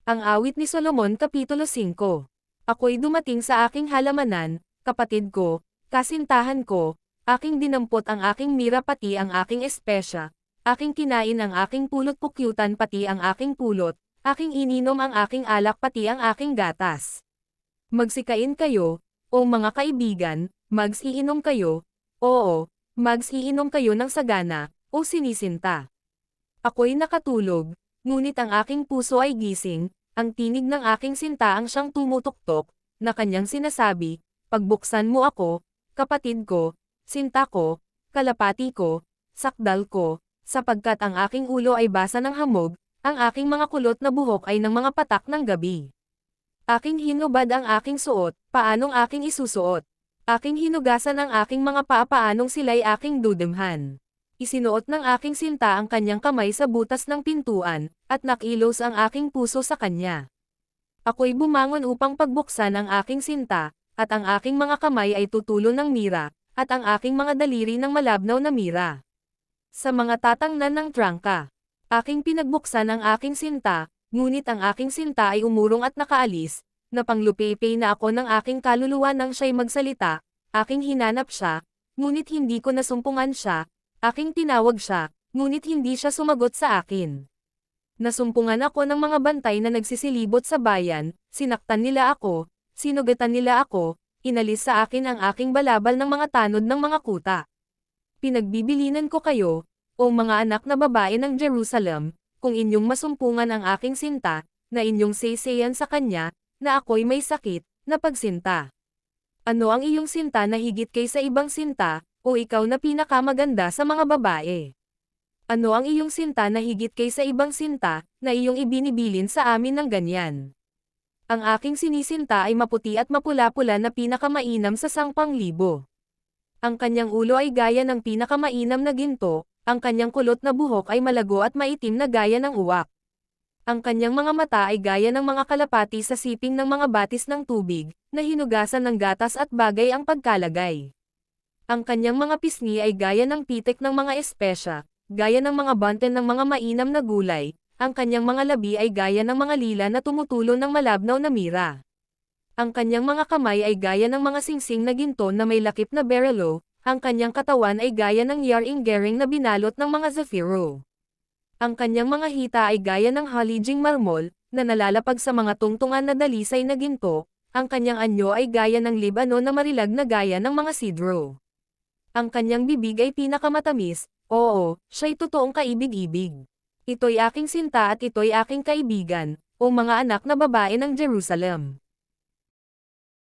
Ang awit ni Solomon Kapitulo 5. Ako'y dumating sa aking halamanan, kapatid ko, kasintahan ko, aking dinampot ang aking mira pati ang aking espesya, aking kinain ang aking pulot pukyutan pati ang aking pulot, aking ininom ang aking alak pati ang aking gatas. Magsikain kayo, o mga kaibigan, magsiinom kayo, oo, magsiinom kayo ng sagana, o sinisinta. Ako'y nakatulog, ngunit ang aking puso ay gising, ang tinig ng aking sinta ang siyang tumutuktok, na kanyang sinasabi, pagbuksan mo ako, kapatid ko, sinta ko, kalapati ko, sakdal ko, sapagkat ang aking ulo ay basa ng hamog, ang aking mga kulot na buhok ay ng mga patak ng gabi. Aking hinubad ang aking suot, paanong aking isusuot? Aking hinugasan ang aking mga paa paanong sila'y aking dudumhan. Isinuot ng aking sinta ang kanyang kamay sa butas ng pintuan, at nakilos ang aking puso sa kanya. Ako'y bumangon upang pagbuksan ang aking sinta, at ang aking mga kamay ay tutulo ng mira, at ang aking mga daliri ng malabnaw na mira. Sa mga tatangnan ng trangka, aking pinagbuksan ang aking sinta, ngunit ang aking sinta ay umurong at nakaalis, napanglupepey na ako ng aking kaluluwa nang siya'y magsalita, aking hinanap siya, ngunit hindi ko nasumpungan siya. Aking tinawag siya, ngunit hindi siya sumagot sa akin. Nasumpungan ako ng mga bantay na nagsisilibot sa bayan, sinaktan nila ako, sinugatan nila ako, inalis sa akin ang aking balabal ng mga tanod ng mga kuta. Pinagbibilinan ko kayo, o mga anak na babae ng Jerusalem, kung inyong masumpungan ang aking sinta, na inyong saysayan sa kanya, na ako'y may sakit, na pagsinta. Ano ang iyong sinta na higit kaysa ibang sinta, o ikaw na pinakamaganda sa mga babae? Ano ang iyong sinta na higit kaysa ibang sinta, na iyong ibinibilin sa amin ng ganyan? Ang aking sinisinta ay maputi at mapula-pula na pinakamainam sa 10,000. Ang kanyang ulo ay gaya ng pinakamainam na ginto, ang kanyang kulot na buhok ay malago at maitim na gaya ng uwak. Ang kanyang mga mata ay gaya ng mga kalapati sa siping ng mga batis ng tubig, na hinugasan ng gatas at bagay ang pagkalagay. Ang kanyang mga pisngi ay gaya ng pitik ng mga espesya, gaya ng mga banten ng mga mainam na gulay, ang kanyang mga labi ay gaya ng mga lila na tumutulo ng malabnaw na mira. Ang kanyang mga kamay ay gaya ng mga singsing na ginto na may lakip na berelo, ang kanyang katawan ay gaya ng yaring-gering na binalot ng mga zafiro. Ang kanyang mga hita ay gaya ng halijing marmol, na nalalapag sa mga tungtungan na dalisay na ginto, ang kanyang anyo ay gaya ng libano na marilag na gaya ng mga sidro. Ang kanyang bibig ay pinakamatamis, oo, siya'y totoong kaibig-ibig. Ito'y aking sinta at ito'y aking kaibigan, o mga anak na babae ng Jerusalem.